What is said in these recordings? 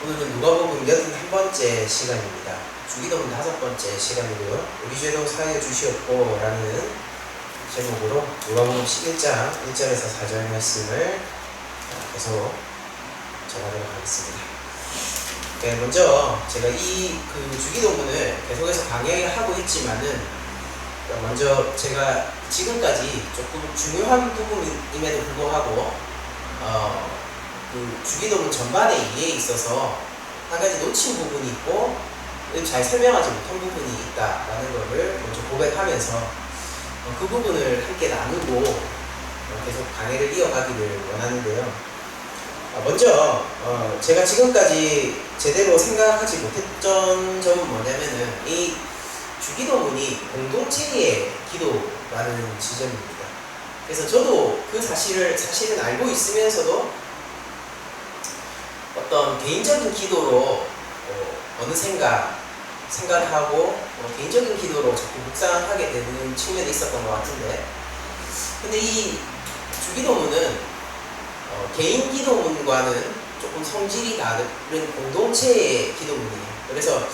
오늘은 누가복음 81번째 시간입니다. 주기도문 5번째 시간이고요. 우리 죄도 사하여 주시옵고 라는 제목으로 누가복음 11장 1절에서 4절 말씀을 계속 전하도록 하겠습니다. 네, 먼저 제가 이 주기도문을 계속해서 강의하고 있지만은 먼저 제가 지금까지 조금 중요한 부분임에도 불구하고 주기도문 전반의 이해에 있어서 한 가지 놓친 부분이 있고 잘 설명하지 못한 부분이 있다라는 것을 먼저 고백하면서 그 부분을 함께 나누고 계속 강의를 이어가기를 원하는데요. 먼저 제가 지금까지 제대로 생각하지 못했던 점은 뭐냐면은 이 주기도문이 공동체의 기도라는 지점입니다. 그래서 저도 그 사실은 알고 있으면서도 어떤 개인적인 기도로 생각을 하고 개인적인 기도로 자꾸 묵상하게 되는 측면이 있었던 것 같은데, 근데 이 주기도문은 개인 기도문과는 조금 성질이 다른 공동체의 기도문이에요. 그래서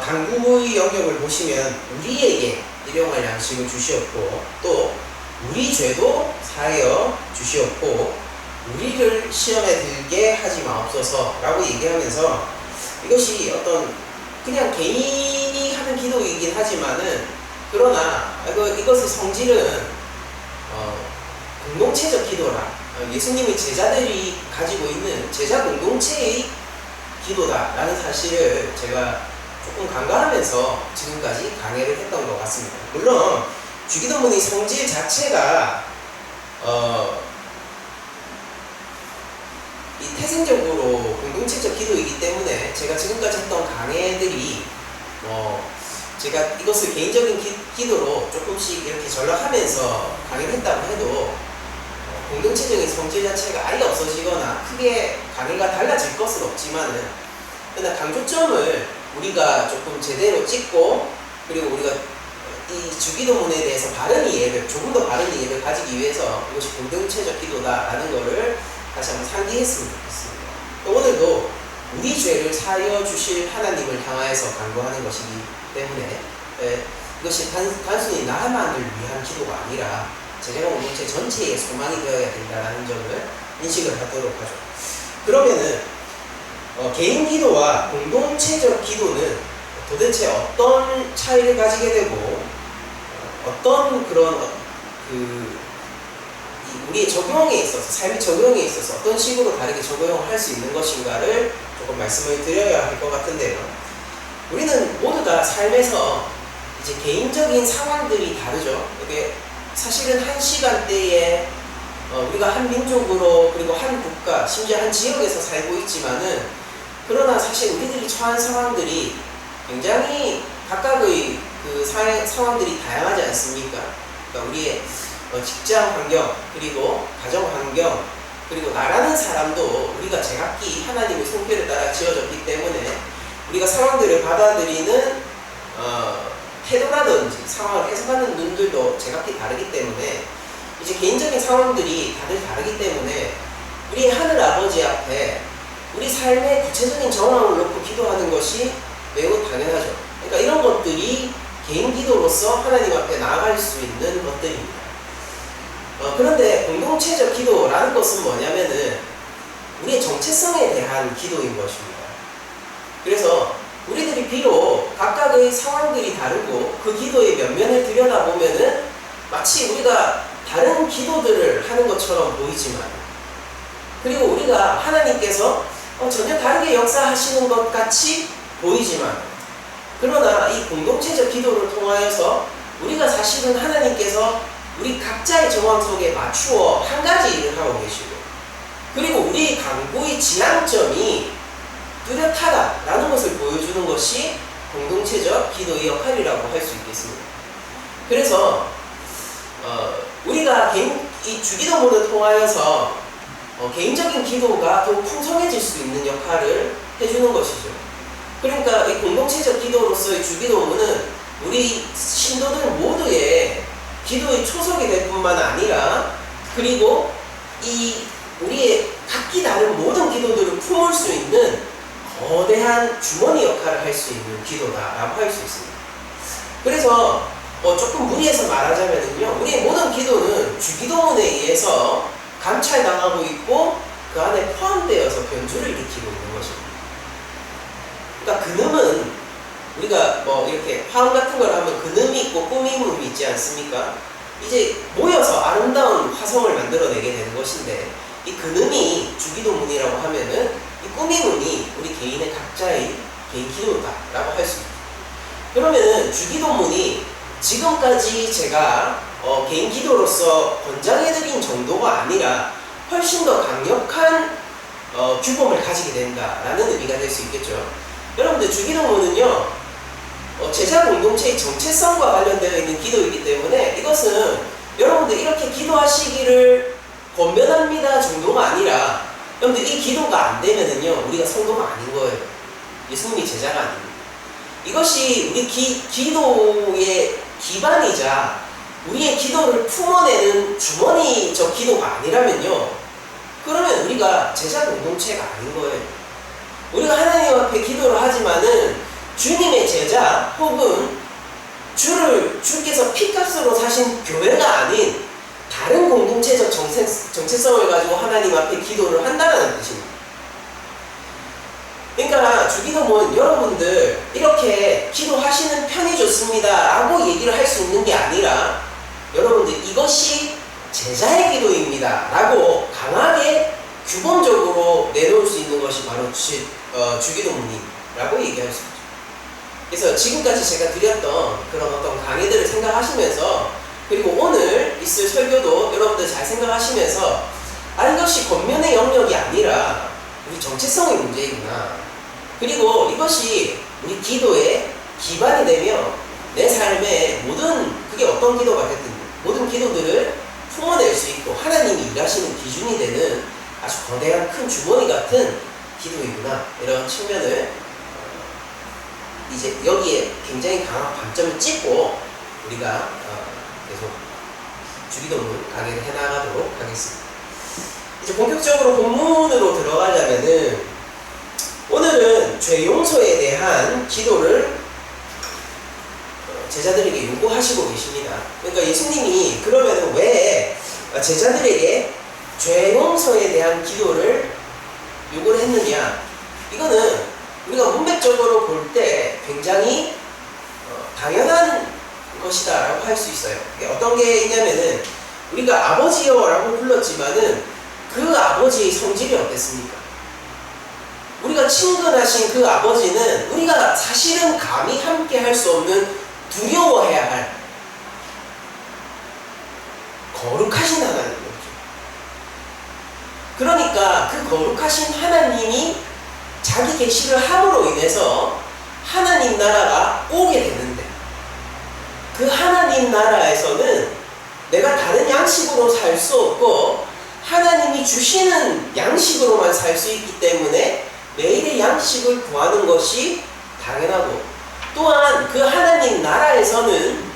강구의 영역을 보시면 우리에게 일용할 양식을 주시옵고 또 우리 죄도 사하여 주시옵고 우리를 시험에 들게 하지 마옵소서 라고 얘기하면서 이것이 어떤 그냥 개인이 하는 기도이긴 하지만은 그러나 이것의 성질은 공동체적 기도라, 예수님의 제자들이 가지고 있는 제자 공동체의 기도다라는 사실을 제가 조금 간과하면서 지금까지 강의를 했던 것 같습니다. 물론 주기도문의 성질 자체가 이 태생적으로 공동체적 기도이기 때문에 제가 지금까지 했던 강의들이 제가 이것을 개인적인 기도로 조금씩 이렇게 전락하면서 강의를 했다고 해도 공동체적인 성질 자체가 아예 없어지거나 크게 강의가 달라질 것은 없지만은 그러나 강조점을 우리가 조금 제대로 찍고 그리고 우리가 이 주기도문에 대해서 조금 더 바른 이해를 가지기 위해서 이것이 공동체적 기도다라는 것을 다시 한번 상기했으면 좋겠습니다. 오늘도 우리 죄를 사하여 주실 하나님을 향하여서 간구하는 것이기 때문에 이것이 단순히 나만을 위한 기도가 아니라 제자가 공동체 전체의 소망이 되어야 된다는 점을 인식을 하도록 하죠. 그러면은 개인 기도와 공동체적 기도는 도대체 어떤 차이를 가지게 되고 어떤 그런 우리의 적용에 있어서, 삶의 적용에 있어서 어떤 식으로 다르게 적용을 할 수 있는 것인가를 조금 말씀을 드려야 할 것 같은데요. 우리는 모두 다 삶에서 이제 개인적인 상황들이 다르죠. 이게 사실은 한 시간대에 우리가 한 민족으로 그리고 한 국가, 심지어 한 지역에서 살고 있지만은 그러나 사실 우리들이 처한 상황들이 굉장히 각각의 상황들이 다양하지 않습니까? 그러니까 우리의 직장 환경, 그리고 가정 환경, 그리고 나라는 사람도 우리가 제각기 하나님의 손길을 따라 지어졌기 때문에 우리가 상황들을 받아들이는 태도라든지 상황을 해석하는 눈들도 제각기 다르기 때문에 이제 개인적인 상황들이 다들 다르기 때문에 우리 하늘 아버지 앞에 우리 삶의 구체적인 정황을 놓고 기도하는 것이 매우 당연하죠. 그러니까 이런 것들이 개인 기도로서 하나님 앞에 나아갈 수 있는 것들입니다. 그런데 공동체적 기도라는 것은 뭐냐면은 우리의 정체성에 대한 기도인 것입니다. 그래서 우리들이 비록 각각의 상황들이 다르고 그 기도의 면면을 들여다보면은 마치 우리가 다른 기도들을 하는 것처럼 보이지만, 그리고 우리가 하나님께서 전혀 다르게 역사하시는 것 같이 보이지만, 그러나 이 공동체적 기도를 통하여서 우리가 사실은 하나님께서 우리 각자의 정황 속에 맞추어 한 가지 일을 하고 계시고, 그리고 우리 강구의 지향점이 뚜렷하다라는 것을 보여주는 것이 공동체적 기도의 역할이라고 할 수 있겠습니다. 그래서 우리가 이 주기도문을 통하여서 개인적인 기도가 더욱 풍성해질 수 있는 역할을 해주는 것이죠. 그러니까 이 공동체적 기도로서의 주기도문은 우리 신도들 모두의 기도의 초석이 될 뿐만 아니라 그리고 이 우리의 각기 다른 모든 기도들을 품을 수 있는 거대한 주머니 역할을 할 수 있는 기도다라고 할 수 있습니다. 그래서 조금 무리해서 말하자면요, 우리의 모든 기도는 주기도문에 의해서 감찰당하고 있고 그 안에 포함되어서 변주를 일으키고 있는 것입니다. 그러니까 근음은 우리가 이렇게 화음 같은 걸 하면 근음이 있고 꾸밈음이 있지 않습니까? 이제 모여서 아름다운 화성을 만들어내게 되는 것인데, 이 근음이 주기도문이라고 하면은 이 꾸밈음이 우리 개인의 각자의 개인 기도다라고 할 수 있습니다. 그러면은 주기도문이 지금까지 제가 개인 기도로서 권장해드린 정도가 아니라 훨씬 더 강력한 규범을 가지게 된다라는 의미가 될 수 있겠죠. 여러분들, 주기도문은요, 제자 공동체의 정체성과 관련되어 있는 기도이기 때문에 이것은 여러분들 이렇게 기도하시기를 권면합니다 정도가 아니라, 여러분들 이 기도가 안 되면은요, 우리가 성도가 아닌 거예요. 예수님이 제자가 아닙니다. 이것이 우리 기도의 기반이자 우리의 기도를 품어내는 주머니적 기도가 아니라면요, 그러면 우리가 제자 공동체가 아닌 거예요. 우리가 하나님 앞에 기도를 하지만은 주님의 제자 혹은 주께서 피값으로 사신 교회가 아닌 다른 공동체적 정체성을 가지고 하나님 앞에 기도를 한다는 뜻입니다. 그러니까 주기도문, 여러분들 이렇게 기도하시는 편이 좋습니다 라고 얘기를 할 수 있는 게 아니라, 여러분들 이것이 제자의 기도입니다 라고 강하게 규범적으로 내놓을 수 있는 것이 바로 주기도문이라고 얘기할 수 있죠. 그래서 지금까지 제가 드렸던 그런 어떤 강의들을 생각하시면서, 그리고 오늘 있을 설교도 여러분들 잘 생각하시면서, 이것이 권면의 영역이 아니라 우리 정체성의 문제이구나, 그리고 이것이 우리 기도의 기반이 되며 내 삶의 그게 어떤 기도가 됐든 모든 기도들을 품어낼 수 있고 하나님이 일하시는 기준이 되는 아주 거대한 큰 주머니 같은 기도이구나, 이런 측면을 이제 여기에 굉장히 강한 관점을 찍고 우리가 계속 주기도문 강의를 해나가도록 하겠습니다. 이제 본격적으로 본문으로 들어가려면은, 오늘은 죄 용서에 대한 기도를 제자들에게 요구하시고 계십니다. 그러니까 예수님이 그러면 왜 제자들에게 죄 용서에 대한 기도를 요구를 했느냐, 이거는 우리가 문맥적으로 볼 때 굉장히 당연한 것이다 라고 할 수 있어요. 어떤 게 있냐면은, 우리가 아버지여 라고 불렀지만은 그 아버지의 성질이 어땠습니까? 우리가 친근하신 그 아버지는 우리가 사실은 감히 함께 할 수 없는, 두려워해야 할 거룩하신 하나님이었죠. 그러니까 그 거룩하신 하나님이 자기 계시를 함으로 인해서 하나님 나라가 오게 되는데, 그 하나님 나라에서는 내가 다른 양식으로 살 수 없고 하나님이 주시는 양식으로만 살 수 있기 때문에 매일의 양식을 구하는 것이 당연하고, 또한 그 하나님 나라에서는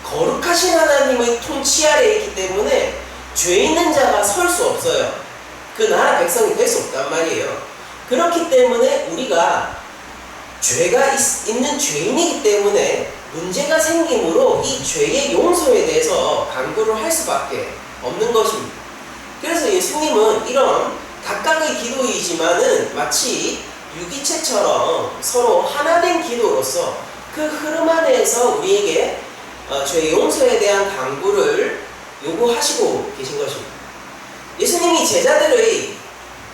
거룩하신 하나님의 통치 아래에 있기 때문에 죄 있는 자가 설 수 없어요. 그 나라 백성이 될 수 없단 말이에요. 그렇기 때문에 우리가 죄가 있는 죄인이기 때문에 문제가 생기므로 이 죄의 용서에 대해서 간구를 할 수밖에 없는 것입니다. 그래서 예수님은 이런 각각의 기도이지만은 마치 유기체처럼 서로 하나된 기도로서 그 흐름 안에서 우리에게 죄 용서에 대한 간구를 요구하시고 계신 것입니다. 예수님이 제자들의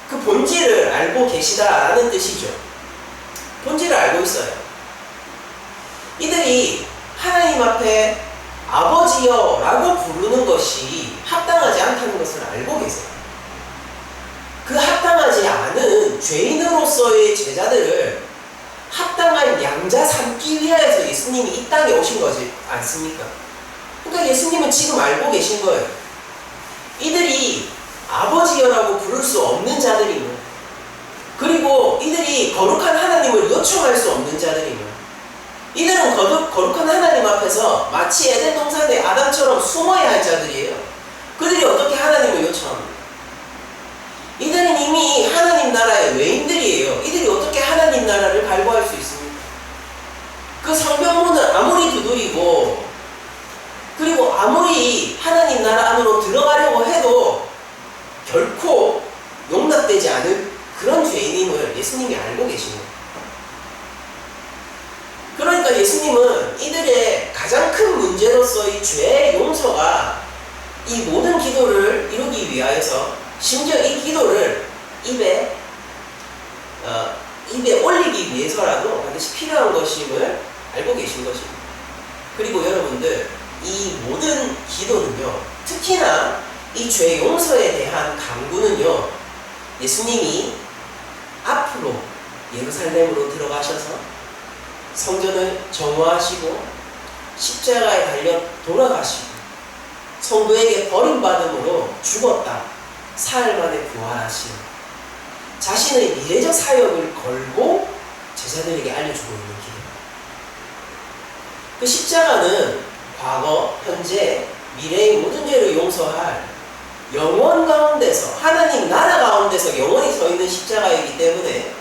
그 본질을 알고 계시다라는 뜻이죠. 본질을 알고 있어요. 이들이 하나님 앞에 아버지여 라고 부르는 것이 합당하지 않다는 것을 알고 계세요. 그 합당하지 않은 죄인으로서의 제자들을 합당한 양자 삼기 위하여서 예수님이 이 땅에 오신 거지 않습니까? 그러니까 예수님은 지금 알고 계신 거예요. 이들이 아버지여라고 부를 수 없는 자들이며, 그리고 이들이 거룩한 하나님을 요청할 수 없는 자들이며, 이들은 거룩한 하나님 앞에서 마치 에덴 동산의 아담처럼 숨어야 할 자들이에요. 그들이 어떻게 하나님을 요청합니까? 이들은 이미 하나님 나라의 외인들이에요. 이들이 어떻게 예수님이 알고 계시는 거예요. 그러니까 예수님은 이들의 가장 큰 문제로서의 죄의 용서가 이 모든 기도를 이루기 위하여서 심지어 이 기도를 입에 올리기 위해서라도 반드시 필요한 것임을 알고 계신 것입니다. 그리고 여러분들, 이 모든 기도는요, 특히나 이 죄 용서에 대한 간구는요, 예수님이 앞으로 예루살렘으로 들어가셔서 성전을 정화하시고 십자가에 달려 돌아가시고 성도에게 버림받음으로 죽었다, 사흘 만에 부활하신 자신의 미래적 사역을 걸고 제자들에게 알려주고 있는 길입니다. 그 십자가는 과거, 현재, 미래의 모든 죄를 용서할 영원 가운데서, 하나님 나라 가운데서 영원히 서 있는 십자가이기 때문에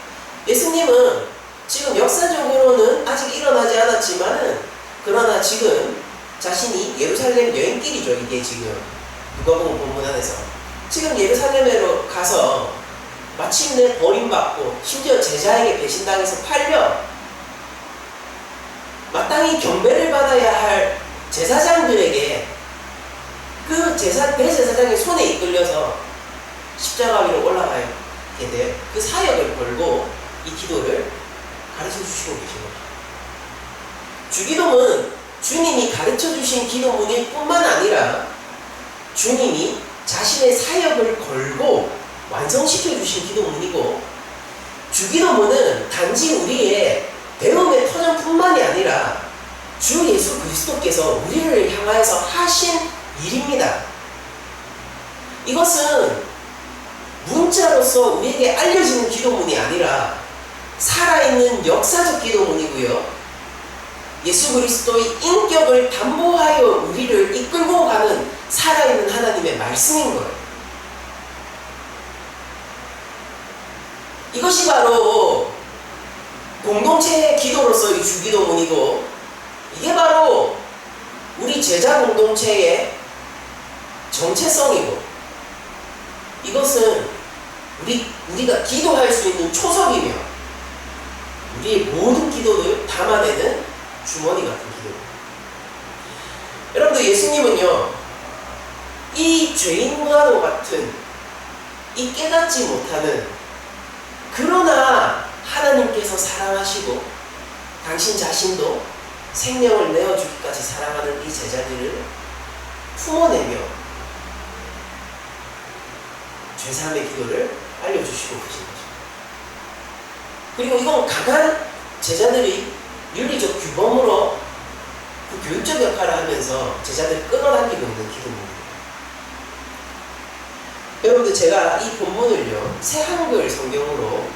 예수님은 지금 역사적으로는 아직 일어나지 않았지만은, 그러나 지금 자신이 예루살렘 여행길이죠. 이게 지금 누가복음 본문 안에서 지금 예루살렘으로 가서 마침내 버림받고 심지어 제자에게 배신당해서 팔려 마땅히 경배를 받아야 할 제사장들에게 그 대제사장의 손에 이끌려서 십자가 위로 올라가게 돼 그 사역을 걸고 이 기도를 가르쳐 주시고 계신 거죠. 주기도문, 주님이 가르쳐 주신 기도문일 뿐만 아니라 주님이 자신의 사역을 걸고 완성시켜 주신 기도문이고, 주기도문은 단지 우리의 배움의 터전뿐만이 아니라 주 예수 그리스도께서 우리를 향하여서 하신 일입니다. 이것은 문자로서 우리에게 알려지는 기도문이 아니라 살아있는 역사적 기도문이고요, 예수 그리스도의 인격을 담보하여 우리를 이끌고 가는 살아있는 하나님의 말씀인 거예요. 이것이 바로 공동체의 기도로서의 주기도문이고, 이게 바로 우리 제자 공동체의 정체성이고, 이것은 우리가 기도할 수 있는 초석이며 우리의 모든 기도를 담아내는 주머니 같은 기도입니다. 여러분들, 예수님은요, 이 죄인과도 같은, 이 깨닫지 못하는, 그러나 하나님께서 사랑하시고 당신 자신도 생명을 내어주기까지 사랑하는 이 제자들을 품어내며 죄사함의 기도를 알려주시고 계신 거죠. 그리고 이건 강한 제자들이 윤리적 규범으로 그 교육적 역할을 하면서 제자들을 끌어당기고 있는 기도입니다. 여러분들, 제가 이 본문을요, 새 한글 성경으로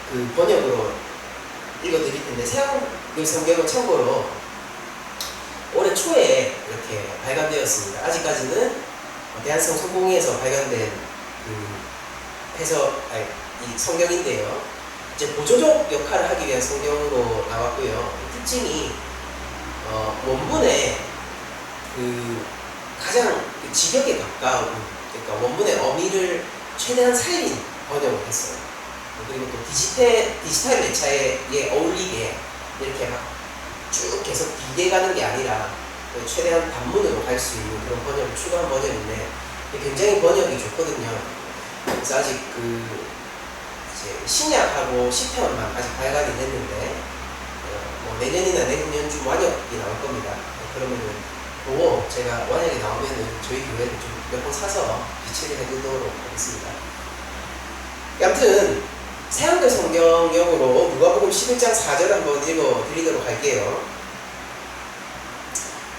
그 번역으로 읽어드릴 텐데, 새 한글 성경은 참고로 올해 초에 이렇게 발간되었습니다. 아직까지는 대한성 성공회에서 발간된 이 성경인데요, 이제 보조적 역할을 하기 위한 성경으로 나왔고요. 특징이 원문에 가장 직역에 가까운, 그러니까 원문의 어미를 최대한 살린 번역을 했어요. 그리고 또 디지털 매체에 어울리게 이렇게 막 쭉 계속 길게 가는 게 아니라 최대한 단문으로 갈 수 있는 그런 번역을 추가한 번역인데, 굉장히 번역이 좋거든요. 그래서 아직 이제 신약하고 시편만 아직 발간이 됐는데, 내년이나 내후년쯤 완역이 나올 겁니다. 그러면은 보고 제가 완역이 나오면은 저희 교회를 좀 몇 번 사서 비치를 해두도록 하겠습니다. 여튼 새한글 성경역으로 누가복음 11장 4절 한번 읽어드리도록 할게요.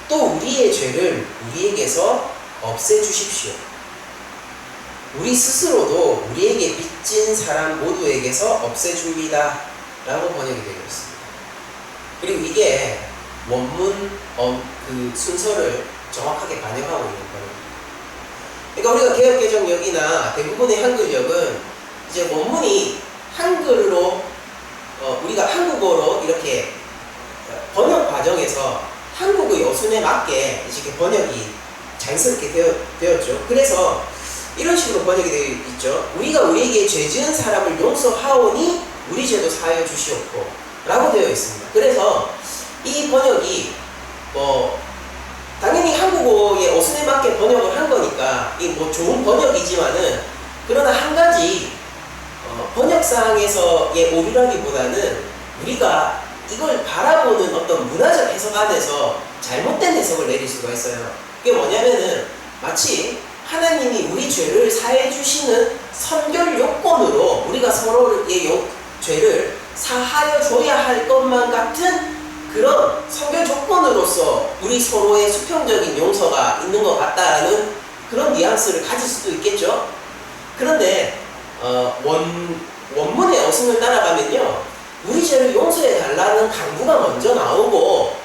또 우리의 죄를 우리에게서 없애주십시오. 우리 스스로도 우리에게 빚진 사람 모두에게서 없애줍니다. 라고 번역이 되어 있습니다. 그리고 이게 원문 그 순서를 정확하게 반영하고 있는 거예요. 그러니까 우리가 개역개정역이나 대부분의 한글역은 이제 원문이 한글로 우리가 한국어로 이렇게 번역 과정에서 한국의 어순에 맞게 이렇게 번역이 자연스럽게 되었죠. 그래서 이런 식으로 번역이 되어 있죠. 우리가 우리에게 죄 지은 사람을 용서하오니 우리 죄도 사하여 주시옵고 라고 되어 있습니다. 그래서 이 번역이 당연히 한국어의 어순에 맞게 번역을 한 거니까 이 좋은 번역이지만은, 그러나 한 가지 번역상에서의 오류라기보다는 우리가 이걸 바라보는 어떤 문화적 해석 안에서 잘못된 해석을 내릴 수가 있어요. 그게 뭐냐면은 마치 하나님이 우리 죄를 사해 주시는 선결 요건으로 우리가 서로의 죄를 사하여 줘야 할 것만 같은 그런 선결 조건으로서 우리 서로의 수평적인 용서가 있는 것 같다라는 그런 뉘앙스를 가질 수도 있겠죠. 그런데 원문의 어순을 따라가면요, 우리 죄를 용서해 달라는 강구가 먼저 나오고,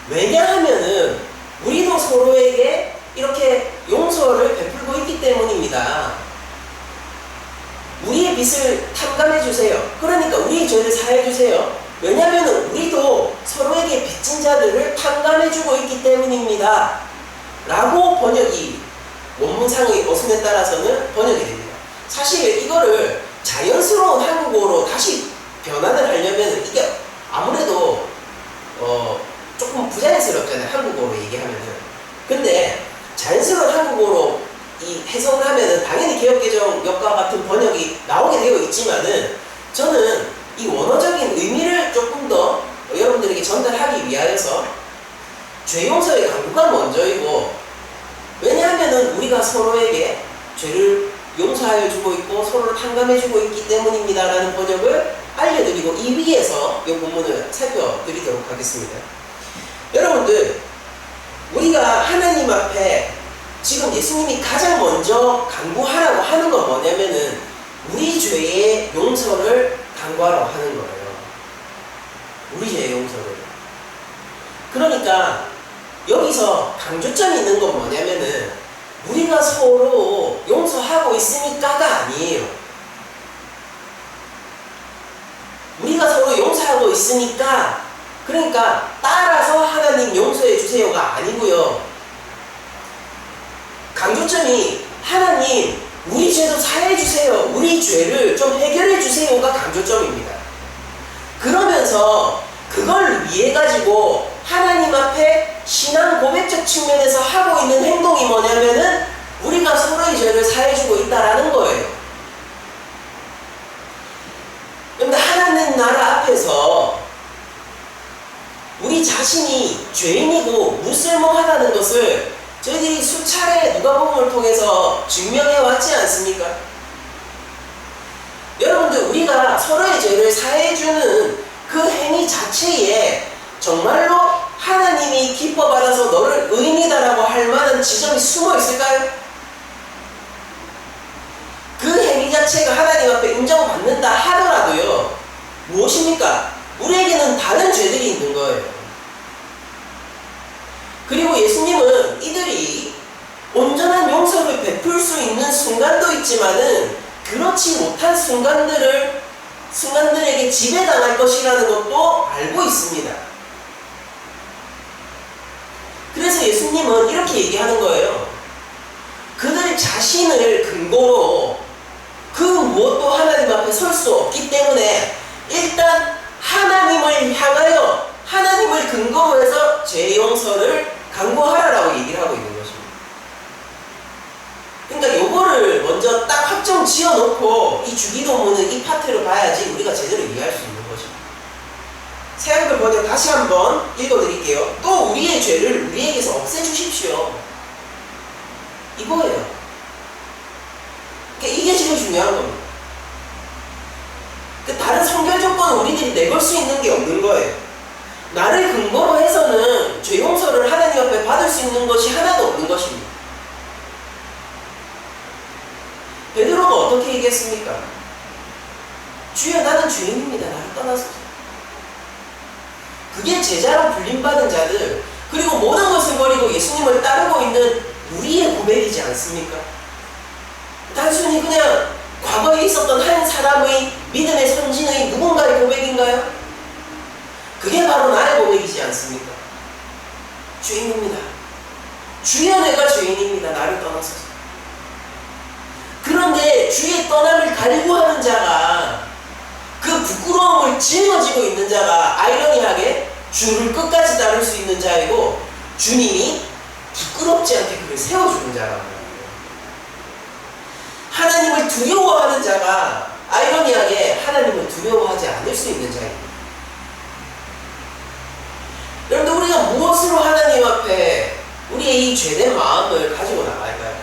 왜냐하면은 우리도 서로에게 이렇게 용서를 베풀고 있기 때문입니다. 우리의 빚을 탕감해 주세요. 그러니까 우리의 죄를 사해 주세요. 왜냐하면 우리도 서로에게 빚진 자들을 탕감해 주고 있기 때문입니다. 라고 번역이, 원문상의 어순에 따라서는 번역이 됩니다. 사실 이거를 자연스러운 한국어로 다시 변환을 하려면 이게 아무래도 조금 부자연스럽잖아요, 한국어로 얘기하면은. 근데 자연스러운 한국어로 이 해석을 하면은 당연히 개혁개정역과 같은 번역이 나오게 되어 있지만은, 저는 이 원어적인 의미를 조금 더 여러분들에게 전달하기 위하여서 죄 용서의 강구가 먼저이고, 왜냐하면은 우리가 서로에게 죄를 용서하여 주고 있고 서로를 탕감해 주고 있기 때문입니다 라는 번역을 알려드리고, 이 위에서 이 본문을 살펴드리도록 하겠습니다. 여러분들, 우리가 하나님 앞에 지금 예수님이 가장 먼저 강구하라고 하는 건 뭐냐면은 우리 죄의 용서를 강구하라고 하는 거예요. 우리 죄의 용서를. 그러니까 여기서 강조점이 있는 건 뭐냐면은 우리가 서로 용서하고 있으니까가 아니에요. 우리가 서로 용서하고 있으니까, 그러니까 따라서 하나님 용서해 주세요가 아니고요. 강조점이 하나님 우리 죄도 사해 주세요, 우리 죄를 좀 해결해 주세요가 강조점입니다. 그러면서 그걸 위해 가지고 하나님 앞에 신앙 고백적 측면에서 하고 있는 행동이 뭐냐면은 우리가 서로의 죄를 사해 주고 있다라는 거예요. 그런데 하나님 나라 앞에서 우리 자신이 죄인이고 무쓸모하다는 것을 저희들이 수차례 누가복음을 통해서 증명해 왔지 않습니까? 여러분들, 우리가 서로의 죄를 사해주는 그 행위 자체에 정말로 하나님이 기뻐받아서 너를 의인이다라고 할 만한 지점이 숨어 있을까요? 그 행위 자체가 하나님 앞에 인정받는다 하더라도요, 무엇입니까? 우리에게는 다른 죄들이 있는 거예요. 그리고 예수님은 이들이 온전한 용서를 베풀 수 있는 순간도 있지만은 그렇지 못한 순간들에게 지배당할 것이라는 것도 알고 있습니다. 그래서 예수님은 이렇게 얘기하는 거예요. 그들 자신을 근거로 그 무엇도 하나님 앞에 설 수 없기 때문에 일단 하나님을 향하여 하나님을 근거로 해서 죄 용서를 강구하라라고 얘기를 하고 있는 것입니다. 그러니까 요거를 먼저 딱 확정 지어놓고 이 주기도문은 이 파트를 봐야지 우리가 제대로 이해할 수 있는 것입니다. 새한글 번역 다시 한번 읽어드릴게요. 또 우리의 죄를 우리에게서 없애주십시오. 이거예요. 그러니까 이게 제일 중요한 겁니다. 그 다른 성결 조건은 우리들이 내걸 수 있는 게 없는 거예요. 나를 근거로 해서는 죄 용서를 하나님 앞에 받을 수 있는 것이 하나도 없는 것입니다. 베드로가 어떻게 얘기했습니까? 주여, 나는 죄인입니다. 나를 떠나소서. 그게 제자로 불림받은 자들, 그리고 모든 것을 버리고 예수님을 따르고 있는 우리의 고백이지 않습니까? 단순히 그냥 과거에 있었던 한 사람의 믿음의 선진의 누군가의 고백인가요? 그게 바로 나의 고백이지 않습니까? 죄인입니다. 주여, 내가 죄인입니다. 나를 떠나소서. 그런데 주의 떠남을 갈구하는 자가, 그 부끄러움을 짊어지고 있는 자가 아이러니하게 주를 끝까지 따를 수 있는 자이고, 주님이 부끄럽지 않게 그를 세워주는 자라는 거예요. 하나님을 두려워하는 자가 아이러니하게 하나님을 두려워하지 않을 수 있는 자입니다. 여러분들, 우리가 무엇으로 하나님 앞에 우리의 이 죄된 마음을 가지고 나갈까요?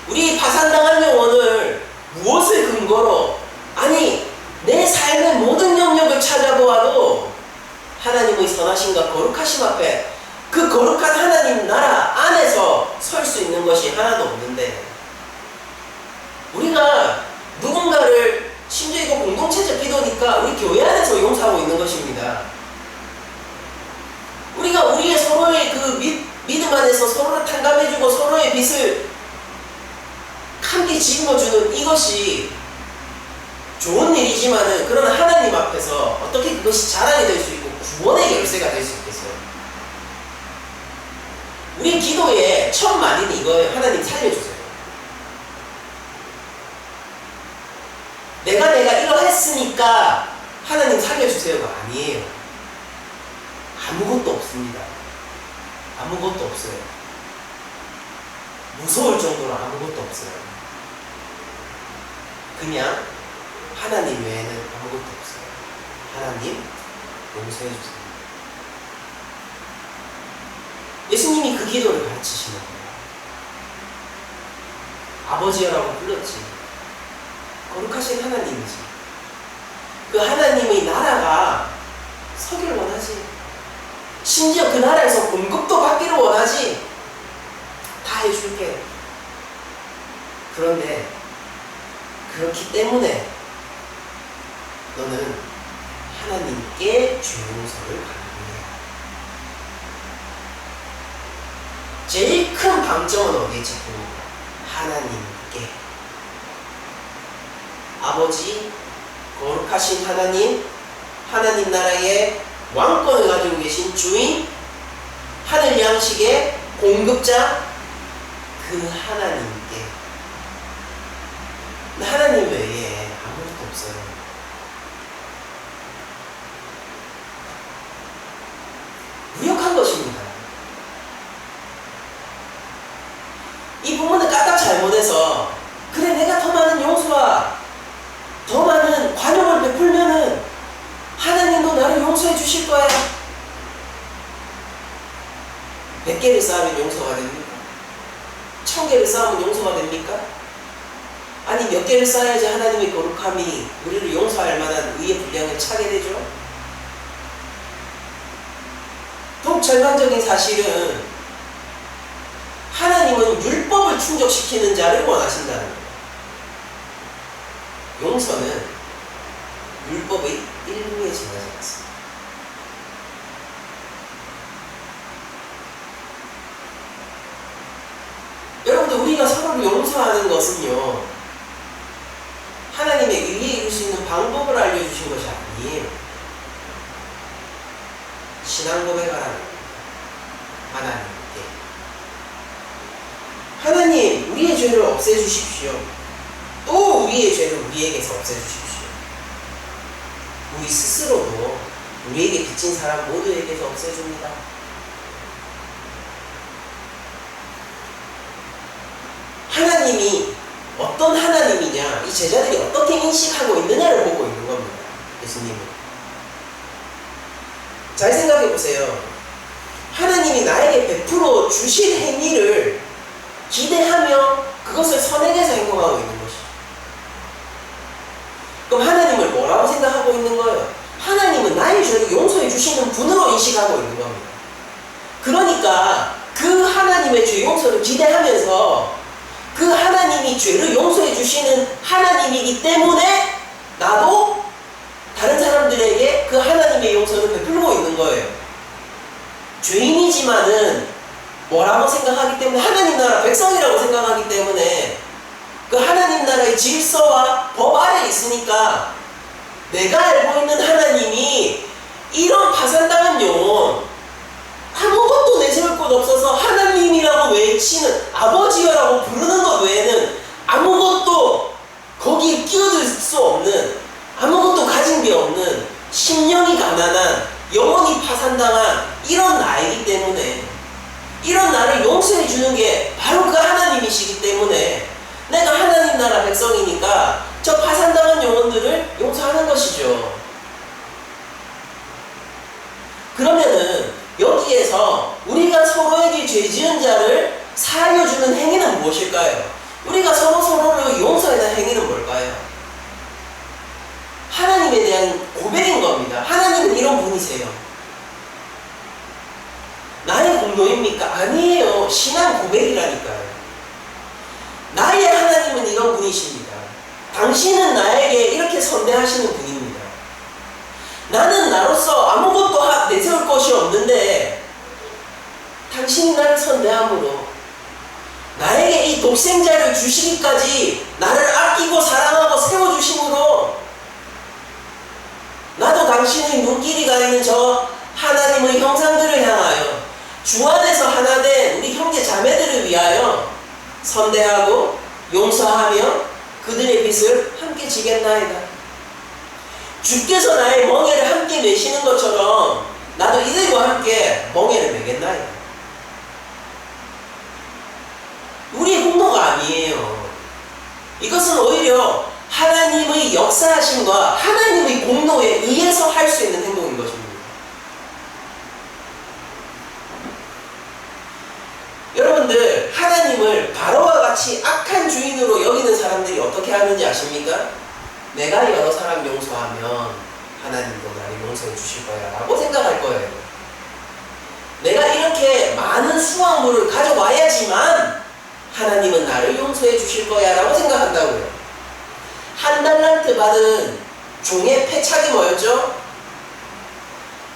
우리 파산당한 영혼을 무엇을 근거로, 아니 내 삶의 모든 영역을 찾아보아도 하나님의 선하심과 거룩하심 앞에, 그 거룩한 하나님 나라 안에서 설 수 있는 것이 하나도 없는데, 우리가 누군가를, 심지어 이거 공동체적 기도니까 우리 교회 안에서 용서하고 있는 것입니다. 우리가 우리의 서로의 그 믿음 안에서 서로를 탕감해주고 서로의 빚을 함께 짊어주는 이것이 좋은 일이지만은, 그러나 하나님 앞에서 어떻게 그것이 자랑이 될 수 있고 구원의 열쇠가 될 수 있겠어요? 우리 기도의 첫 말은 이거예요. 하나님 살려주세요. 내가 이러했으니까 하나님 살려주세요가 아니에요. 아무것도 없습니다. 아무것도 없어요. 무서울 정도로 아무것도 없어요. 그냥 하나님 외에는 아무것도 없어요. 하나님 용서해주세요. 예수님이 그 기도를 가르치시는 거예요. 아버지여라고 불렀지. 거룩하신 하나님이지. 그 하나님의 나라가 서기를 원하지. 심지어 그 나라에서 공급도 받기를 원하지. 다 해줄게. 그런데 그렇기 때문에 너는 하나님께 죄 용서를 강구해야 해. 제일 큰 방점은 어디에 찍고? 하나님께. 아버지, 거룩하신 하나님, 하나님 나라의 왕권을 가지고 계신 주인, 하늘 양식의 공급자, 그 하나님께. 하나님 외에 아무것도 없어요. 무력한 것입니다. 이 부분을 까딱 잘못해서, 그래 내가 더 많은 용서와 더 많은 관용을 베풀면은 하나님도 나를 용서해 주실 거야. 100개를 쌓으면 용서가 됩니까? 1000개를 쌓으면 용서가 됩니까? 아니 몇 개를 쌓아야지 하나님의 거룩함이 우리를 용서할 만한 의의 분량을 차게 되죠? 더욱 절망적인 사실은 하나님은 율법을 충족시키는 자를 원하신다는 거예요. 용서는 율법의 일부에 지나지 않습니다. 여러분들, 우리가 서로를 용서하는 것은요, 하나님의 의에 이룰 수 있는 방법을 알려주신 것이 아니에요. 신앙 고백하라는 하나님께. 하나님, 우리의 죄를 없애주십시오. 또 우리의 죄를 우리에게서 없애주십시오. 우리 스스로도 우리에게 빚진 사람 모두에게서 없애줍니다. 하나님이 어떤 하나님이냐, 이 제자들이 어떻게 인식하고 있느냐를 보고 있는 겁니다. 예수님은. 잘 생각해 보세요. 하나님이 나에게 베풀어 주실 행위를 기대하며 그것을 선행해서 행동하고 있는 것이죠. 그럼 하나님을 뭐라고 생각하고 있는 거예요? 하나님은 나의 죄를 용서해 주시는 분으로 인식하고 있는 겁니다. 그러니까 그 하나님의 죄 용서를 기대하면서 그 하나님이 죄를 용서해 주시는 하나님이기 때문에 나도 다른 사람들에게 그 하나님의 용서를 베풀고 있는 거예요. 죄인이지만은 뭐라고 생각하기 때문에, 하나님 나라 백성이라고 생각하기 때문에 그 하나님 나라의 질서와 법 아래에 있으니까 내가 알고 있는 하나님이 이런 파산당한 영혼, 아무것도 내세울 것 없어서 하나님이라고 외치는, 아버지여라고 부르는 것 외에는 아무것도 거기에 끼어들 수 없는, 아무것도 가진 게 없는, 심령이 가난한, 영혼이 파산당한 이런 나이기 때문에, 이런 나를 용서해 주는 게 바로 그 하나님이시기 때문에 내가 하나님 나라 백성이니까 저 파산당한 영혼들을 용서하는 것이죠. 그러면은 여기에서 우리가 서로에게 죄 지은 자를 사하여 주는 행위는 무엇일까요? 우리가 서로를 용서하는 행위는 뭘까요? 하나님에 대한 고백인 겁니다. 하나님은 이런 분이세요. 나의 공로입니까? 아니에요. 신앙 고백이라니까요. 나의 하나님은 이런 분이십니다. 당신은 나에게 이렇게 선대하시는 분입니다. 나는 나로서 아무것도 내세울 것이 없는데 당신이 나를 선대함으로 나에게 이 독생자를 주시기까지 나를 아끼고 사랑하고 세워주심으로 나도 당신의 눈길이 가 있는 저 하나님의 형상들을 향하여 주 안에서 하나 된 우리 형제 자매들을 위하여 선대하고 용서하며 그들의 빚을 함께 지겠나이다. 주께서 나의 멍에를 함께 메시는 것처럼 나도 이들과 함께 멍에를 메겠나이다. 우리의 공로가 아니에요. 이것은 오히려 하나님의 역사하심과 하나님의 공로에 의해서 할 수 있는 행동인 것입니다. 여러분들, 하나님을 바로와 같이 악한 주인으로 여기는 사람들이 어떻게 하는지 아십니까? 내가 여러 사람 용서하면 하나님도 나를 용서해 주실 거야 라고 생각할 거예요. 내가 이렇게 많은 수확물을 가져와야지만 하나님은 나를 용서해 주실 거야 라고 생각한다고요. 한 달란트 받은 종의 패착이 뭐였죠?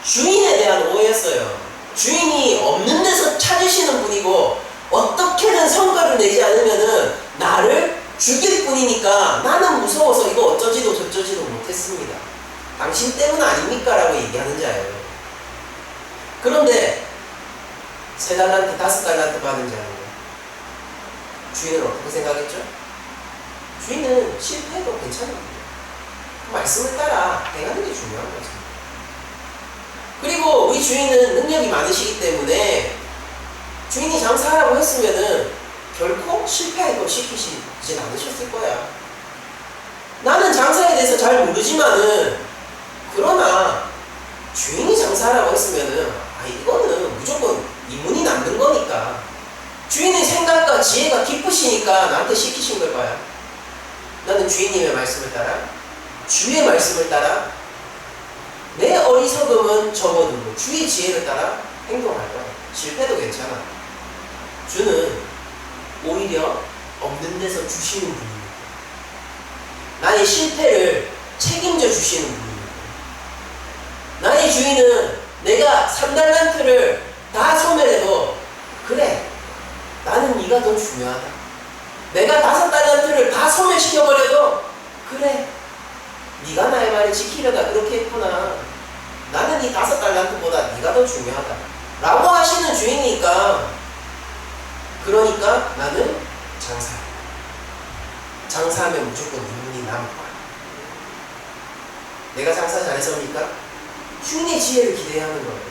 주인에 대한 오해였어요. 주인이 없는 데서 찾으시는 분이고 어떻게든 성과를 내지 않으면은 나를 죽일 뿐이니까 나는 무서워서 이거 어쩌지도 저쩌지도 못했습니다. 당신 때문 아닙니까? 라고 얘기하는 자예요. 그런데 3달란트, 5달란트 받은 자는 주인은 어떻게 생각했죠? 주인은 실패해도 괜찮아요. 그 말씀을 따라 행하는 게 중요한 거죠. 그리고 우리 주인은 능력이 많으시기 때문에 주인이 장사하라고 했으면은 결코 실패하고 시키시진 않으셨을 거야. 나는 장사에 대해서 잘 모르지만은 그러나 주인이 장사하라고 했으면은 이거는 무조건 이문이 남는 거니까 주인의 생각과 지혜가 깊으시니까 나한테 시키신 걸 봐요. 나는 주인님의 말씀을 따라 주의 말씀을 따라 내 어리석음은 접어두고 주의 지혜를 따라 행동할 거야. 실패도 괜찮아. 주는 오히려 없는 데서 주시는 분입니다. 나의 실패를 책임져 주시는 분입니다. 나의 주인은 내가 3달란트를 다 소멸해도 그래, 나는 네가 더 중요하다. 내가 5달란트를 다 소멸시켜버려도 그래, 네가 나의 말을 지키려다 그렇게 했구나. 나는 이 5달란트보다 네가 더 중요하다 라고 하시는 주인이니까, 그러니까 나는 장사하면 무조건 인문이 남을 거야. 내가 장사 잘해서입니까? 주인의 지혜를 기대하는 거예요.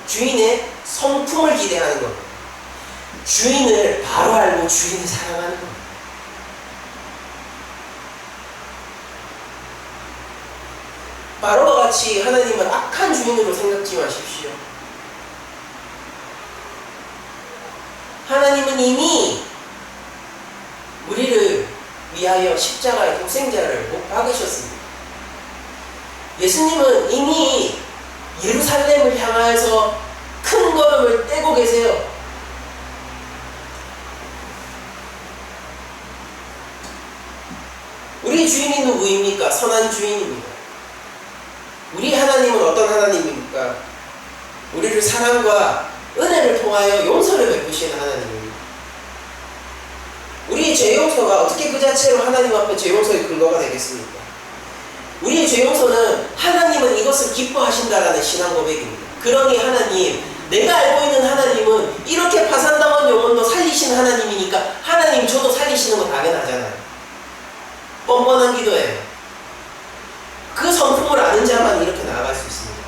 주인의 성품을 기대하는 거예요. 주인을 바로 알고 주인을 사랑하는 거예요. 바로와 같이 하나님을 악한 주인으로 생각지 마십시오. 하나님은 이미 우리를 위하여 십자가의 독생자를 못 박으셨습니다. 예수님은 이미 예루살렘을 향하여서 큰 걸음을 떼고 계세요. 우리 주인이 누구입니까? 선한 주인입니다. 우리 하나님은 어떤 하나님입니까? 우리를 사랑과 은혜를 통하여 용서를 베푸시는 하나님입니다. 우리의 죄 용서가 어떻게 그 자체로 하나님 앞에 죄 용서의 근거가 되겠습니까? 우리의 죄 용서는 하나님은 이것을 기뻐하신다라는 신앙 고백입니다. 그러니 하나님, 내가 알고 있는 하나님은 이렇게 파산당한 영혼도 살리신 하나님이니까 하나님 저도 살리시는 거 당연하잖아요. 뻔뻔한 기도예요. 그 성품을 아는 자만 이렇게 나아갈 수 있습니다.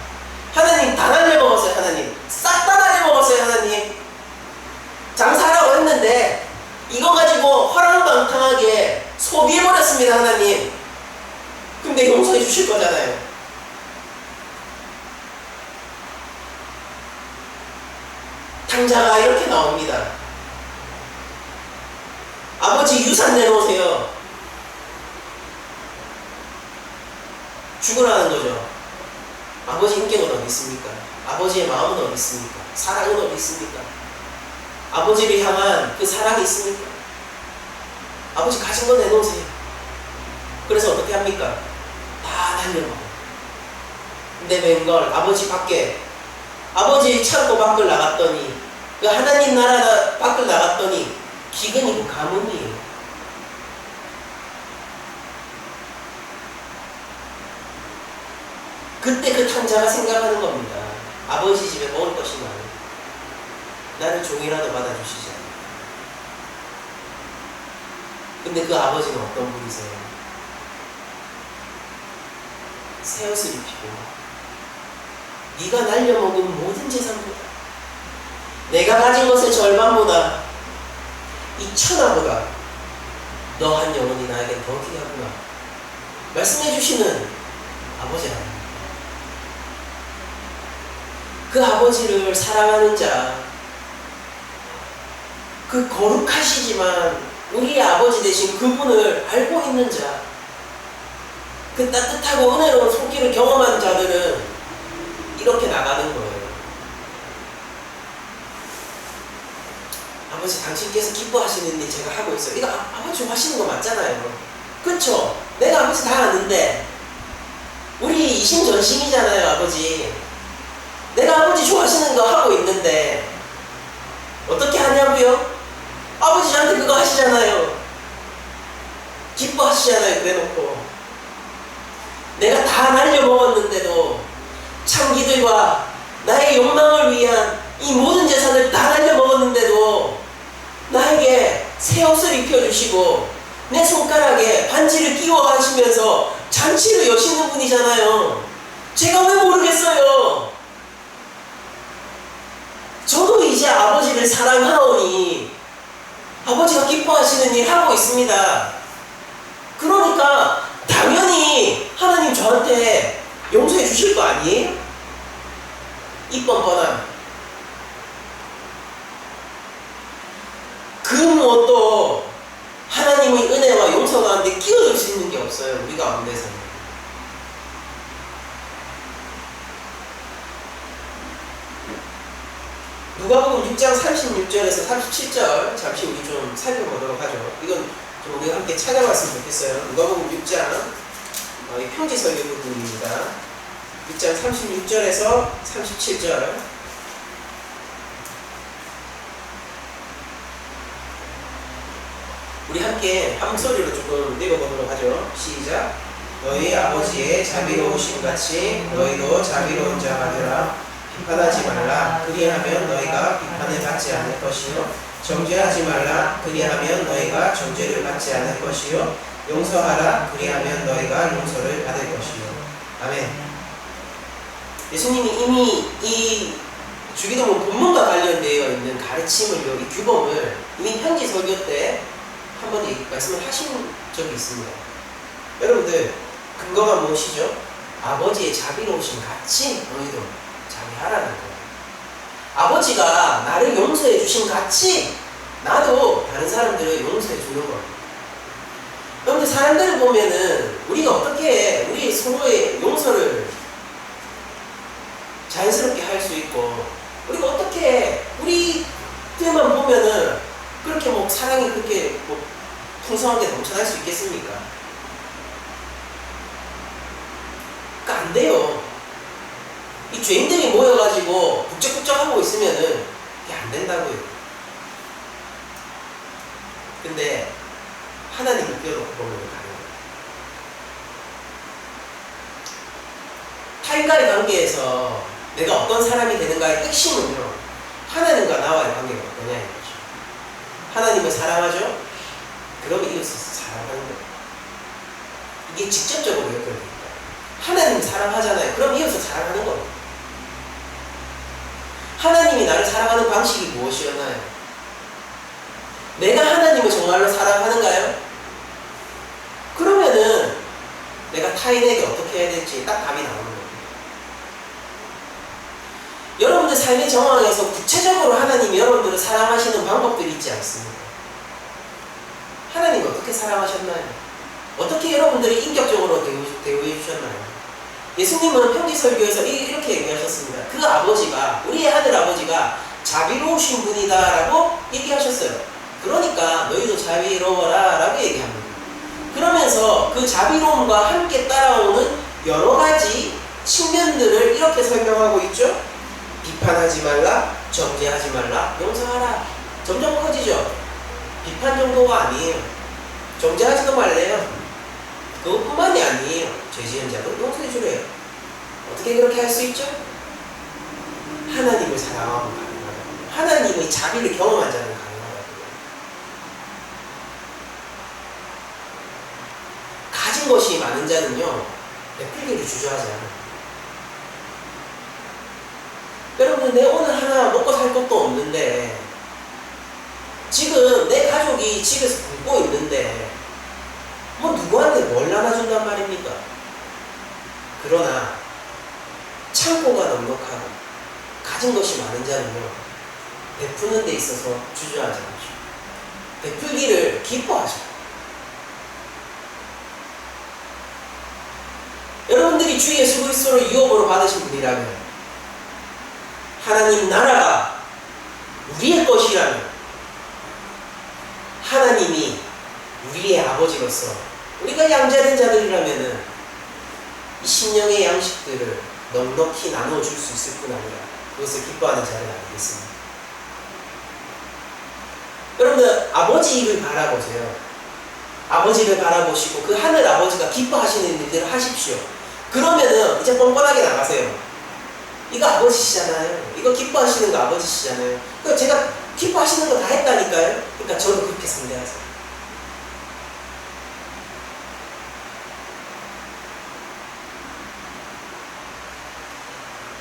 하나님 다 날려먹었어요. 하나님 싹 다 날려먹었어요. 하나님 장사하라고 했는데 이거 가지고 허랑방탕하게 소비해버렸습니다. 하나님 근데 용서해 주실 거잖아요. 탕자가 이렇게 나옵니다. 아버지 유산 내놓으세요. 죽으라는 거죠. 아버지 인격은 어디 있습니까? 아버지의 마음은 어디 있습니까? 사랑은 어디 있습니까? 아버지를 향한 그 사랑이 있습니까? 아버지 가진 거 내놓으세요. 그래서 어떻게 합니까? 다 날려먹어. 근데 웬걸 아버지 밖에, 아버지 창고 밖을 나갔더니, 그 하나님 나라 밖을 나갔더니 기근이고 가뭄이에요. 그때 그 탕자가 생각하는 겁니다. 아버지 집에 먹을 것이 많아. 나를 종이라도 받아주시지 않나. 근데 그 아버지는 어떤 분이세요? 새 옷을 입히고 네가 날려먹은 모든 재산보다, 내가 가진 것의 절반보다, 이 천하보다 너 한 영혼이 나에겐 더 귀하구나 말씀해 주시는 아버지 아닙니까? 그 아버지를 사랑하는 자, 그 거룩하시지만 우리의 아버지 되신 그분을 알고 있는 자, 그 따뜻하고 은혜로운 손길을 경험한 자들은 이렇게 나가는 거예요. 아버지 당신께서 기뻐하시는 일 제가 하고 있어요. 이거 아버지 좋아하시는 거 맞잖아요. 그쵸? 내가 아버지 다 아는데 우리 이심전심이잖아요. 아버지 내가 아버지 좋아하시는 거 하고 있는데 어떻게 하냐고요? 아버지 저한테 그거 하시잖아요. 기뻐하시잖아요. 그래놓고 내가 다 날려먹었는데도 창기들과 나의 욕망을 위한 이 모든 재산을 다 날려먹었는데도 나에게 새 옷을 입혀주시고 내 손가락에 반지를 끼워 가시면서 잔치를 여시는 분이잖아요. 제가 왜 모르겠어요? 저도 이제 아버지를 사랑하오니 아버지가 기뻐하시는 일 하고 있습니다. 그러니까 당연히 하나님 저한테 용서해 주실 거 아니에요? 이 뻔뻔함. 그 무엇도 하나님의 은혜와 용서 가운데 끼워줄 수 있는 게 없어요. 우리 가운데서는. 누가복음 6장 36절에서 37절 잠시 우리 좀 살펴보도록 하죠. 이건 좀 우리 함께 찾아봤으면 좋겠어요. 누가복음 6장 이 편지 설교 부분입니다. 6장 36절에서 37절. 우리 함께 한 목소리로 조금 읽어보도록 하죠. 시작. 너희 아버지의 자비로우심 같이 너희도 자비로운 자가 되라. 비판하지 말라. 그리하면 너희가 비판을 받지 않을 것이요. 정죄하지 말라. 그리하면 너희가 정죄를 받지 않을 것이요. 용서하라. 그리하면 너희가 용서를 받을 것이요. 아멘. 예수님이 이미 이 주기도문 본문과 관련되어 있는 가르침을요, 이 규범을 이미 편지 설교 때 한번 말씀을 하신 적이 있습니다. 여러분들 근거가 무엇이죠? 아버지의 자비로우심 같이 너희도 자비하라는 거예요. 아버지가 나를 용서해 주신 같이 나도 다른 사람들을 용서해 주는 거예요. 여러분들 사람들을 보면은 우리가 어떻게 우리 서로의 용서를 자연스럽게 할 수 있고, 우리가 어떻게 우리들만 보면은 그렇게 뭐 사랑이 그렇게 뭐 풍성하게 넘쳐날 수 있겠습니까? 그러니까 안 돼요. 이 죄인들이 모여가지고 북적북적하고 있으면은 그게 안 된다고요. 근데 하나님을 껴놓고 보면 가능해요. 타인과의 관계에서 내가 어떤 사람이 되는가의 핵심은요, 하나님과 나와의 관계가 어떠냐인 거죠. 하나님을 사랑하죠? 그러면 이웃을 사랑하는 거예요. 이게 직접적으로 연결됩니다. 하나님을 사랑하잖아요. 그럼 이웃을 사랑하는 겁니다. 하나님이 나를 사랑하는 방식이 무엇이었나요? 내가 하나님을 정말로 사랑하는가요? 그러면은 내가 타인에게 어떻게 해야 될지 딱 답이 나오는 겁니다. 여러분들 삶의 정황에서 구체적으로 하나님이 여러분들을 사랑하시는 방법들이 있지 않습니까? 하나님 어떻게 사랑하셨나요? 어떻게 여러분들이 인격적으로 대우해 주셨나요? 예수님은 평지설교에서 이렇게 얘기하셨습니다. 그 아버지가, 우리의 하늘 아버지가 자비로우신 분이다 라고 얘기하셨어요. 그러니까 너희도 자비로워라 라고 얘기합니다. 그러면서 그 자비로움과 함께 따라오는 여러 가지 측면들을 이렇게 설명하고 있죠. 비판하지 말라, 정죄하지 말라, 용서하라. 점점 커지죠. 비판 정도가 아니에요. 정죄하지도 말래요. 그것뿐만이 아니에요. 죄 지은 자도 용서해 주래요. 어떻게 그렇게 할 수 있죠? 하나님을 사랑하고 가능하다. 하나님의 자비를 경험한 자는 가능하다. 가진 것이 많은 자는요, 베풀기를 주저하지 않아요. 여러분, 내 오늘 하나 먹고 살 것도 없는데, 지금 내 가족이 집에서 굶고 있는데, 뭐 누구한테 뭘 나눠준단 말입니까? 그러나 창고가 넉넉하고 가진 것이 많은 자는요, 베푸는 데 있어서 주저하지 않죠. 베풀기를 기뻐하죠. 여러분들이 주 예수 그리스도를 유업으로 받으신 분이라면, 하나님 나라가 우리의 것이라면, 하나님이 우리의 아버지로서 우리가 양자된 자들이라면은 이 심령의 양식들을 넉넉히 나눠줄 수 있을 뿐 아니라 그것을 기뻐하는 자를 알겠습니다. 여러분들, 아버지 입을 바라보세요. 아버지를 바라보시고 그 하늘 아버지가 기뻐하시는 일들을 하십시오. 그러면은 이제 뻔뻔하게 나가세요. 이거 아버지시잖아요. 이거 기뻐하시는 거 아버지시잖아요. 그러니까 제가 기뻐하시는 거 다 했다니까요. 그러니까 저도 그렇게 상대하세요.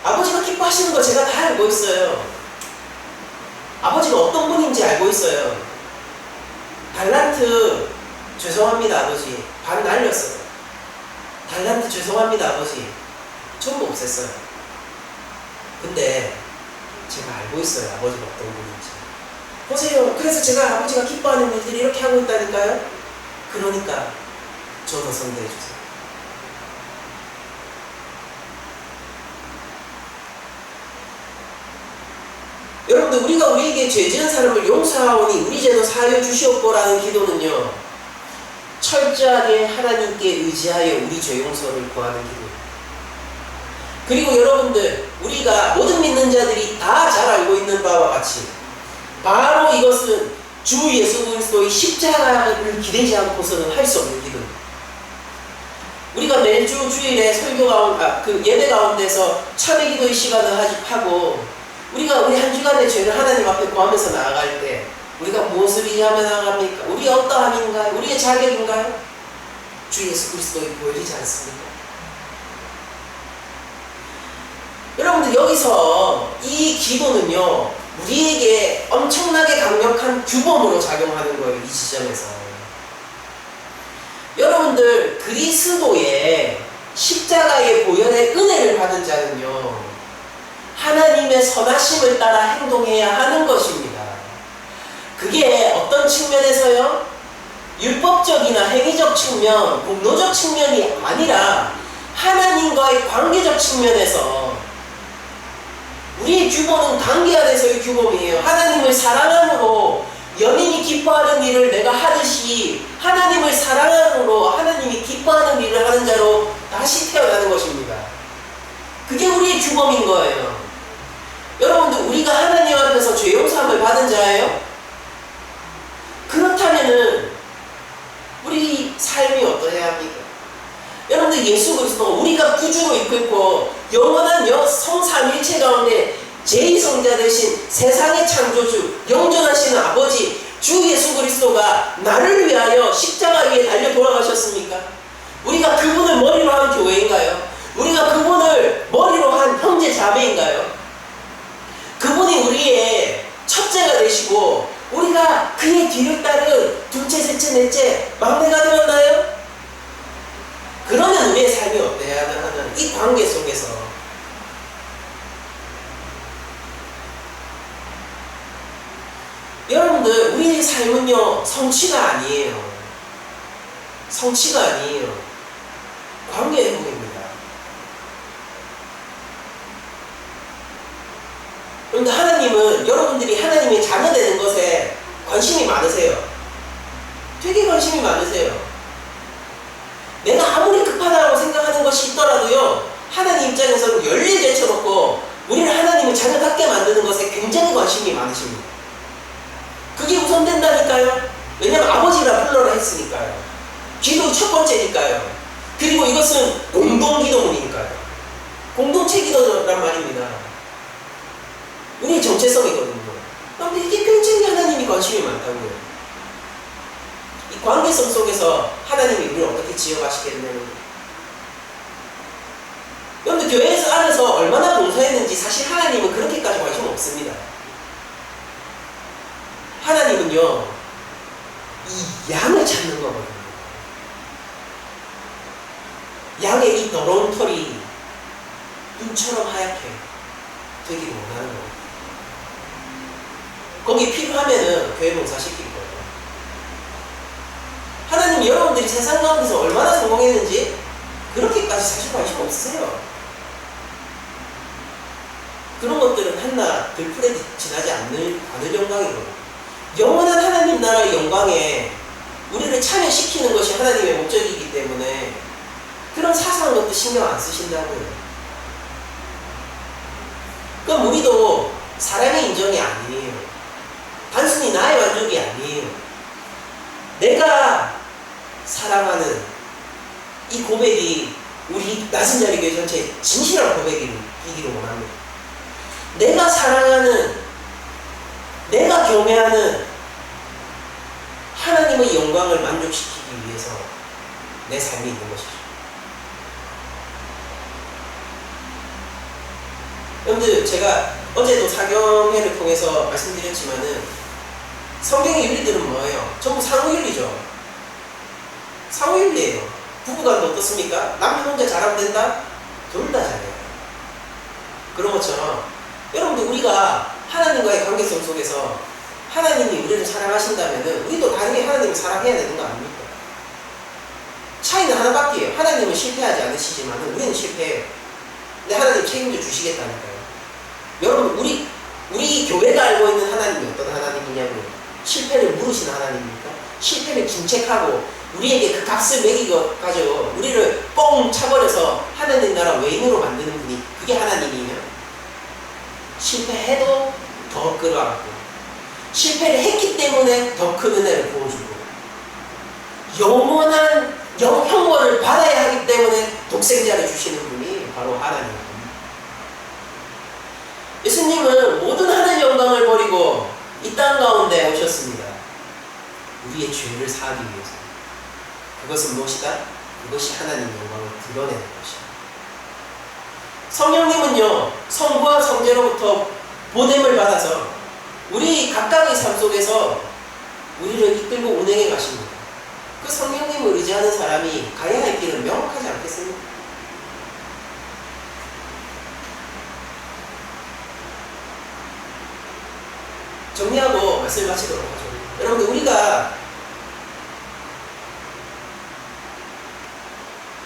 아버지가 기뻐하시는 거 제가 다 알고 있어요. 아버지가 어떤 분인지 알고 있어요. 달란트 죄송합니다 아버지. 반 날렸어요. 달란트 죄송합니다 아버지. 전부 없앴어요. 근데 제가 알고 있어요. 아버지가 어떤 분인지. 보세요. 그래서 제가 아버지가 기뻐하는 일들이 이렇게 하고 있다니까요. 그러니까 저도 선대해 주세요. 여러분들, 우리가 우리에게 죄 지은 사람을 용서하오니 우리 죄도 사하여 주시옵고라는 기도는요, 철저하게 하나님께 의지하여 우리 죄 용서를 구하는 기도입니다. 그리고 여러분들, 우리가 모든 믿는 자들이 다 잘 알고 있는 바와 같이 바로 이것은 주 예수 그리스도의 십자가를 기대지 않고서는 할 수 없는 기도입니다. 우리가 매주 주일에 예배 가운데서 참회 기도의 시간을 하고 우리가 우리 한 주간의 죄를 하나님 앞에 구하면서 나아갈 때 우리가 무엇을 의지하며 나아갑니까? 우리의 어떠함인가요? 우리의 자격인가요? 주 예수 그리스도의 보혈이지 않습니까? 여러분들, 여기서 이 기도는요, 우리에게 엄청나게 강력한 규범으로 작용하는 거예요. 이 지점에서 여러분들, 그리스도의 십자가의 보혈의 은혜를 받은 자는요, 하나님의 선하심을 따라 행동해야 하는 것입니다. 그게 어떤 측면에서요? 율법적이나 행위적 측면, 공로적 측면이 아니라 하나님과의 관계적 측면에서 우리의 규범은 관계 안에서의 규범이에요. 하나님을 사랑함으로 연인이 기뻐하는 일을 내가 하듯이 하나님을 사랑함으로 하나님이 기뻐하는 일을 하는 자로 다시 태어나는 것입니다. 그게 우리의 규범인 거예요. 여러분들, 우리가 하나님 앞에서 죄 용서함을 받은 자예요? 그렇다면은 우리 삶이 어떠해야 합니까? 여러분들, 예수 그리스도가 우리가 구주로 이끌고 영원한 성삼일체 가운데 제2성자 되신 세상의 창조주, 영존하시는 아버지, 주 예수 그리스도가 나를 위하여 십자가 위에 달려 돌아가셨습니까? 우리가 그분을 머리로 한 교회인가요? 우리가 그분을 머리로 한 형제 자매인가요? 그분이 우리의 첫째가 되시고 우리가 그의 뒤를 따른 둘째, 셋째, 넷째, 막내가 되었나요? 그러면 우리의 삶이 어때야 하는 이 관계 속에서 여러분들, 우리의 삶은요, 성취가 아니에요. 성취가 아니에요. 관계 회복입니다. 그런데 하나님은, 여러분들이 하나님의 자녀 되는 것에 관심이 많으세요. 되게 관심이 많으세요. 내가 아무리 급하다고 생각하는 것이 있더라도요, 하나님 입장에서는 열일 제쳐놓고 우리를 하나님의 자녀답게 만드는 것에 굉장히 관심이 많으십니다. 그게 우선된다니까요. 왜냐하면 아버지라 불러라 했으니까요. 기도 첫 번째니까요. 그리고 이것은 공동기도문이니까요. 공동체 기도란 말입니다. 우리의 정체성이거든요. 그런데 이게 굉장히 하나님이 관심이 많다고요. 이 관계성 속에서 하나님이 우리를 어떻게 지어가시겠냐는. 여러분들, 교회에서 안에서 얼마나 봉사했는지 사실 하나님은 그렇게까지 관심 없습니다. 하나님은요, 이 양을 찾는 거거든요. 양의 이 더러운 털이 눈처럼 하얗게 되기를 원하는 거예요. 거기 필요하면은 교회 봉사시킬 거예요. 하나님, 여러분들이 세상 가운데서 얼마나 성공했는지 그렇게까지 사실 관심 없으세요. 그런 것들은 한낱 들풀에 지나지 않을 영광이거든요. 영원한 하나님 나라의 영광에 우리를 참여시키는 것이 하나님의 목적이기 때문에 그런 사소한 것도 신경 안 쓰신다고요. 그럼 우리도 사람의 인정이 아니에요. 단순히 나의 만족이 아니에요. 내가 사랑하는 이 고백이 우리 낮은 자리 교회 전체의 진실한 고백이기를 원합니다. 내가 사랑하는, 내가 경외하는 하나님의 영광을 만족시키기 위해서 내 삶이 있는 것이죠. 여러분들, 제가 어제도 사경회를 통해서 말씀드렸지만은 성경의 윤리들은 뭐예요? 전부 상호윤리죠. 상호윤리예요. 부부간도 어떻습니까? 남편 혼자 잘하면 된다? 둘 다 잘해요. 그런 것처럼 여러분들, 우리가 하나님과의 관계성 속에서 하나님이 우리를 사랑하신다면은 우리도 당연히 하나님을 사랑해야 되는 거 아닙니까? 차이는 하나밖에요. 하나님은 실패하지 않으시지만 우리는 실패해요. 근데 하나님 책임져 주시겠다니까요. 여러분, 우리 교회가 알고 있는 하나님이 어떤 하나님이냐고요? 실패를 물으시는 하나님입니까? 실패를 김책하고 우리에게 그 값을 매기가지고 우리를 뻥 차버려서 하나님 나라 외인으로 만드는 분이 그게 하나님이면, 실패해도 더 끌어안고 실패를 했기 때문에 더 큰 은혜를 부어주고 영원한 형벌을 받아야 하기 때문에 독생자를 주시는 분이 바로 하나님입니다. 예수님은 모든 하늘 영광을 버리고 이 땅 가운데 오셨습니다. 우리의 죄를 사하기 위해서. 그것은 무엇이다? 그것이 하나님 영광을 드러내는 것이다. 성령님은요, 성부와 성자로부터 보냄을 받아서 우리 각각의 삶 속에서 우리를 이끌고 운행해 가십니다. 그 성령님을 의지하는 사람이 가야 할 길은 명확하지 않겠습니까? 정리하고 말씀을 마치도록 하죠. 여러분들, 우리가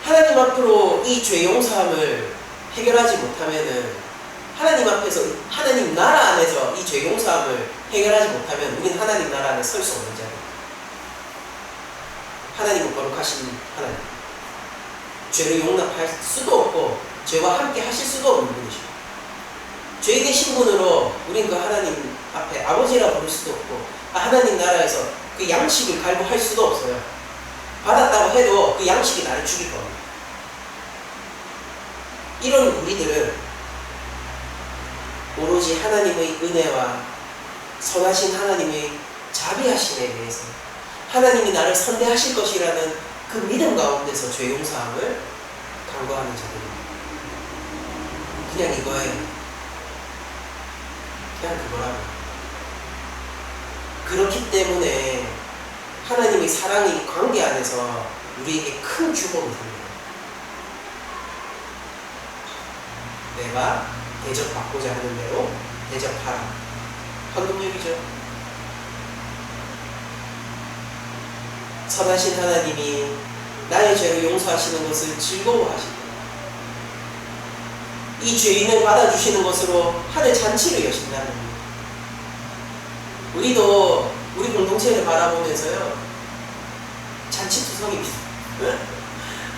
하나님 앞으로 이 죄 용서함을 해결하지 못하면은, 하나님 앞에서, 하나님 나라 안에서 이 죄 용서함을 해결하지 못하면 우리는 하나님 나라 안에 설 수 없는 자입니다. 하나님은 거룩하신 하나님, 죄를 용납할 수도 없고 죄와 함께 하실 수도 없는 분이십니다. 죄인의 신분으로 우린 그 하나님 앞에 아버지라 부를 수도 없고 하나님 나라에서 그 양식을 갈구할 수도 없어요. 받았다고 해도 그 양식이 나를 죽일 겁니다. 이런 우리들은 오로지 하나님의 은혜와 선하신 하나님의 자비하심에 대해서 하나님이 나를 선대하실 것이라는 그 믿음 가운데서 죄 용서함을 간구하는 자들입니다. 그냥 이거예요. 그냥 그거라고. 그렇기 때문에 하나님의 사랑의 관계 안에서 우리에게 큰 축복을 줍니다. 내가 대접받고자 하는 대로 대접하라. 황금률이죠. 선하신 하나님이 나의 죄를 용서하시는 것을 즐거워하시고 이 죄인을 받아주시는 것으로 하늘 잔치를 여신다는 겁니다. 우리도 우리 공동체를 바라보면서요 잔치투성입니다.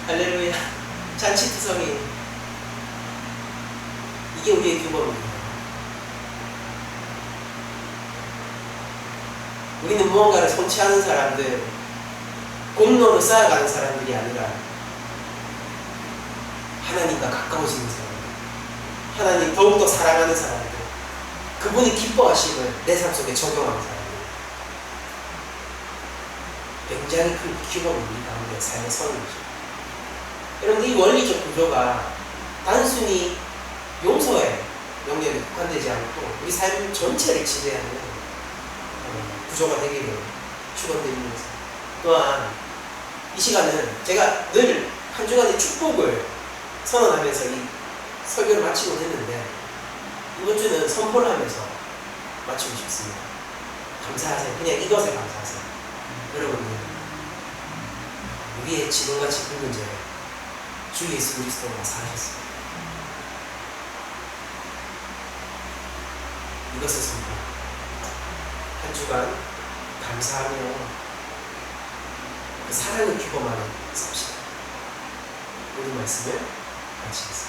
할렐루야. 잔치투성이 이게 우리의 규범입니다. 우리는 무언가를 성취하는 사람들, 공로를 쌓아가는 사람들이 아니라 하나님과 가까워지는 사람들, 하나님 더욱더 사랑하는 사람들, 그분이 기뻐하심을 내 삶 속에 적용하는 사람들. 굉장히 큰 규범이 우리 가운데 삶의 선이죠. 여러분, 이 원리적 구조가 단순히 용서의 영역에 국한되지 않고 우리 삶 전체를 지배하는 구조가 되기를 축원드리면서, 또한 이 시간은 제가 늘 한 주간의 축복을 선언하면서 이 설교를 마치고 됐는데, 이번 주는 선포를 하면서 마치고 싶습니다. 감사하세요. 그냥 이것에 감사하세요. 여러분들, 우리의 지금과 지금 문제 주 예수 그리스도가 사하셨습니다. 이것을 선포. 한 주간 감사하며 그 사랑의 규범 안에 삽시다. 오늘 말씀을 마치겠습니다.